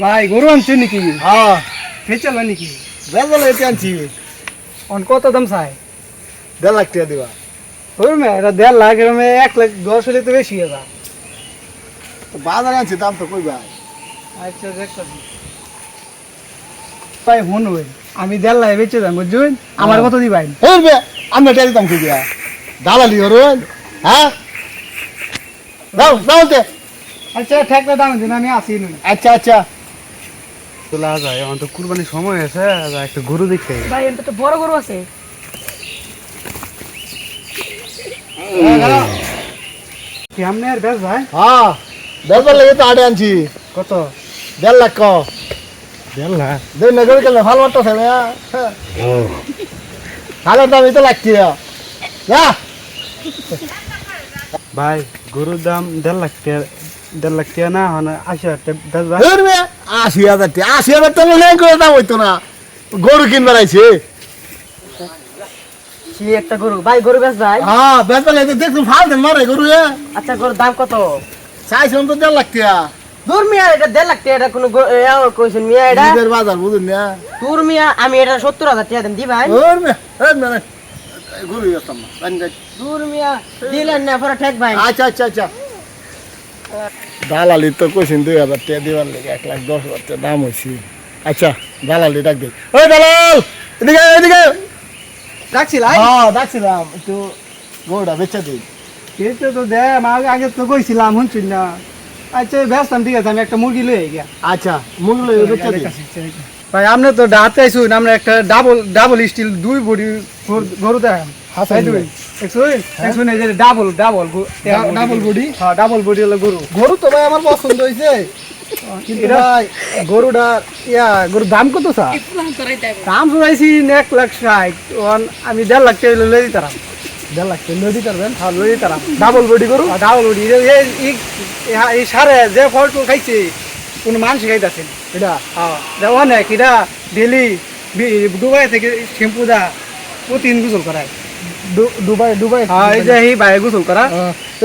ভাই গরু আনছি নাকি? হ্যাঁ ফেচাল নাকি? বেজাল এটি আনছি। অন কত দাম চাই? 1.5 লাখ টাকা দিবা। ওই মে এটা 1.5 লাখ, এর মে 1,10,000 হলে তো বেশি হবে। তো বাজারে আনছি, দাম তো কই ভাই? আচ্ছা দেখতাছি। ভাই হন ওই আমি 1.5 লাখ বেচে দাম বুঝুন, আমার কত দিবাই? এই বে আমি টাকা দিতাম কই দিয়া? দালালি হরুন, হ্যাঁ? দাও দাও তে। আচ্ছা ঠেকটা দাম দিন, আমি আসি নি। আচ্ছা আচ্ছা। চলে যায়, এখন তো কুরবানির সময় আছে, একটা গরু দেখতে। ভাই এত তো বড় গরু আছে। কি আমনে আর বেশ ভাই? হ্যাঁ বেজাল লাগে তো আড়ে আনছি। কত? 1.5 লাখ ক। 1.5 লাখ? দেই না করে কেন ভালো মারতো ফেলে। ভালো দাম তো লাগছে। যা ভাই গরুর দাম 1.5 লাখ টাকা, 1.5 লাখ টাকা না, এখন 80,000 টাকা বেশ ভাই। ধরবে 80,000 টাকা, 80,000 টাকা লেন করে দাম হইতো না। গরু কিনবার আইছে। সে একটা গরু, ভাই গরু বেশ ভাই। হ্যাঁ বেজাল লাগে দেখুন ফাল দেন মারে গরু এ। আচ্ছা গরুর দাম কত? চাইছিলাম তো 1.5 লাখ টাকা। দূর মিয়া, এটা 1.5 লাখ টাকা, এটা কোনো কইছেন মিয়া এটা? ঈদের বাজার বুঝুন না। দূর মিয়া, আমি এটা 70,000 টাকা দেন দি ভাই। ধরবে না গরু আসতাম না। দূর মিয়া দিলেন না, পরে ঠেক ভাই। আচ্ছা আচ্ছা আচ্ছা। দালালি তো কইছেন 2,000 টাকা দিবার লাগে, 1,10,000 টাকা দাম হয়েছে। আচ্ছা দালালি ডাক দে। ওই দালাল এদিকে এদিকে। ডাকছিলাই? হ্যাঁ ডাকছিলাম, একটু গরুটা বেচে দিই। কিন্তু তো দে, আমি আগে তো কইছিলাম শুনছি না। আচ্ছা ব্যস্তাম, ঠিক আছে, আমি একটা মুরগি লই গিয়া। আচ্ছা মুরগুলো বেচে দিই। ভাই আপনি তো ডাতে আইছুন, আমরা একটা ডাবল স্টিল 2 বডি গরু দেখাম। হাসাই দিবেন। দেখুন এই যে ডাবল বডি। হ্যাঁ ডাবল বডি হলো গরু। গরু তো ভাই আমার পছন্দ হয়েছে, কিন্তু ভাই গরুটা গরুর দাম কত স্যার? দাম শুনাইছি 1,60,000, আমি 1.5 লাখ টাকা লই দিতাম। 1.5 লাখ টাকা লই পারবেন? হ্যাঁ লই দিতাম। ডাবল বডি গরু। ডাবল বডি এই সারে যে ফলটু খাইছে কোন মানুষ খাইতেছে এটা হ্যাঁ অনেক, এটা ডেলি দুবাই থেকে শ্যাম্পু দা প্রতিদিন গোসল করায়। Dubai Dubai. হ্যাঁ এই যে এই বাইরে গোসল করা। তো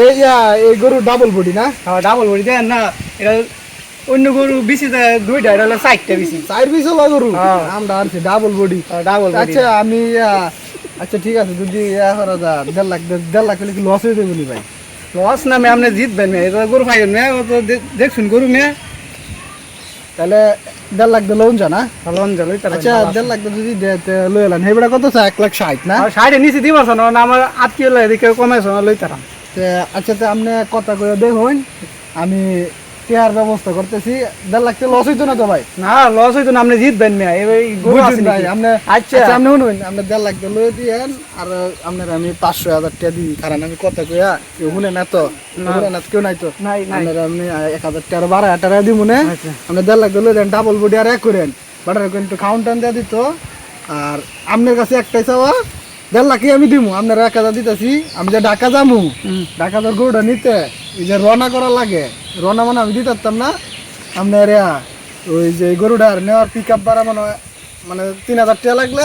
এই গরু ডাবল বডি না? হ্যাঁ ডাবল বডি দেন না, এটা অন্য গরু বেশি দেয় 2টা, এটা হলো 4টা বেশি। 4 পিস হলো গরু। হ্যাঁ। আমরা আনছি ডাবল বডি। Double body. আচ্ছা আমি আচ্ছা ঠিক আছে, যদি করা যায় 1.5 লাখ হলে কি লস হয়ে যাবে নি ভাই? লস না মে, আপনি জিতবেন মে, এটা গরু খাইবেন মে, ও তো দেখছুন গরু মে। তাহলে 1.5 লাখ দিলে হন না? লন যাবে তার। আচ্ছা 1.5 লাখ যদি লই এলেন, হেবড়া কত চাই? 1,60,000 না? আর সাইডে নিচে দিবার না, আমার আত্মীয় লাগে এদিকে কমাইছ না, লই তারাম। আচ্ছা তো আপনি কথা করে দেখুন, আমি টেয়ার ব্যবস্থা করতেছি। 1.5 লাখ লস হইতো না তো ভাই? না লস হইতো না, আপনি জিতবেন মে, এই গরু আছে বুঝুন ভাই, নাকি? আপনি আচ্ছা আচ্ছা আপনি শুনুন, আপনি 1.5 লাখ লই দিয়েন, আর আপনার আমি 500,000 টাকা দিই, কারণ আমি কথা কইয়া কেউ শুনে না তো, শুনে না কেউ নাই তো। নাই নাই। আপনার আমি 1,000 টাকা 12,000 টাকা দিব মনে। আচ্ছা। আপনি 1.5 লাখ লই দেন, ডাবল বডি আর এক করেন, বাটার কিন্তু কাউন্টার দিয়ে দিত। আর আপনার কাছে একটাই চাওয়া, 1.5 লাখই আমি দিব, আপনার 1,000 দিতেছি। আমি যে ঢাকা যাবো, ঢাকা যার গরুটা নিতে এই যে রওনা করা লাগে, রওনা মানে আমি দিতে পারতাম না। আপনার ওই যে গরুটা নেওয়ার পিক আপ ভাড়া মানে 3,000 টাকা লাগলে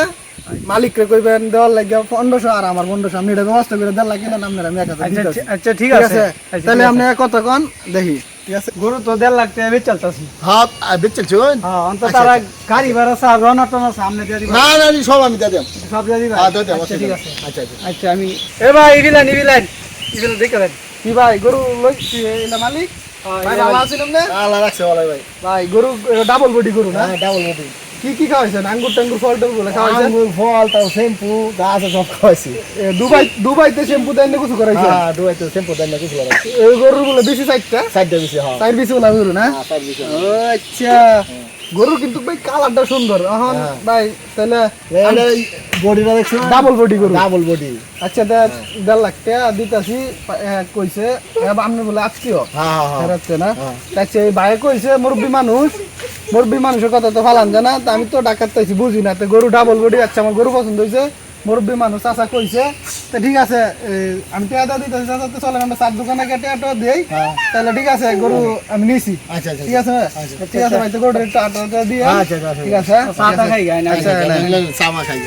মালিকরে কইবেন দেওয়ার লাগে 1,500, আর আমার 1,500। আমি এটা ব্যবস্থা করে 1.5 লাখ কিনেন, আপনার আমি 1,000 দিতেছি। আচ্ছা ঠিক ঠিক আছে। আছে, তাহলে আপনি কতক্ষণ দেখি। ঠিক আছে, গরু তো 1.5 লাখ টাকা বেচ চলতেছি। হ্যাঁ বেচে চুন। হ্যাঁ অন্তত তারা গাড়ি ভাড়া সা রওনা টনা সামনে দিয়ে দিবা। না না সব আমি দিয়ে দেব। সব দিয়ে দিবা। হ্যাঁ দিয়ে দেব। আচ্ছা ঠিক আছে। আচ্ছা আচ্ছা। আচ্ছা আমি এ ভাই ইবিলান দেখে দেন। কি ভাই গরু লইছি এলা মালিক? ভাই ভালো আছেন না? আল্লাহ রাখছে ভালো ভাই। ভাই গরু ডাবল বডি গরু না? হ্যাঁ ডাবল বডি। কি খাওয়াইছেন? আঙ্গুর টাঙ্গুর ফল টল গুলো খাওয়াইছেন? আঙ্গুর ফল তাও শ্যাম্পু গাছ সব খাওয়াইছি। দুবাইতে শ্যাম্পু দেন না কিছু করাইছে? হ্যাঁ দুবাইতে শ্যাম্পু দেন না কিছু করাইছে। এই গরুর গুলো বেশি সাইডটা বেশি। হ্যাঁ সাইড বেশি ওলা গরু না? হ্যাঁ সাইড বেশি। ও আচ্ছা, গরু কিন্তু ভাই কালারটা সুন্দর। এখন ভাই তাহলে বডিটা দেখছো? ডাবল বডি গরু। Double body. আচ্ছা 1.5 লাখ টাকা দিতাছি কইছে। আপনি বলে আজকেও? হ্যাঁ হ্যাঁ না? আচ্ছা এই ভাই কইছে মুরব্বী মানুষের কথা তো ফালান জানা, তা আমি তো ডাকাত চাইছি বুঝি না। তো গরু ডাবল বডি, আচ্ছা আমার গরু পছন্দ হয়েছে, মুরব্বী মানুষ চাচা কইছে। তো ঠিক আছে, আমি টেয়াটা দিতেছি চাচা, তো চলেন আমরা 4 দোকানে গিয়ে টেয়াটা দেই। তাহলে ঠিক আছে, গরু আমি নিছি। আচ্ছা ঠিক আছে ঠিক আছে ভাই, তো গরুটা একটু আটা দিয়ে। আচ্ছা ঠিক আছে, চা টা খাই গায় না। আচ্ছা চা খাই।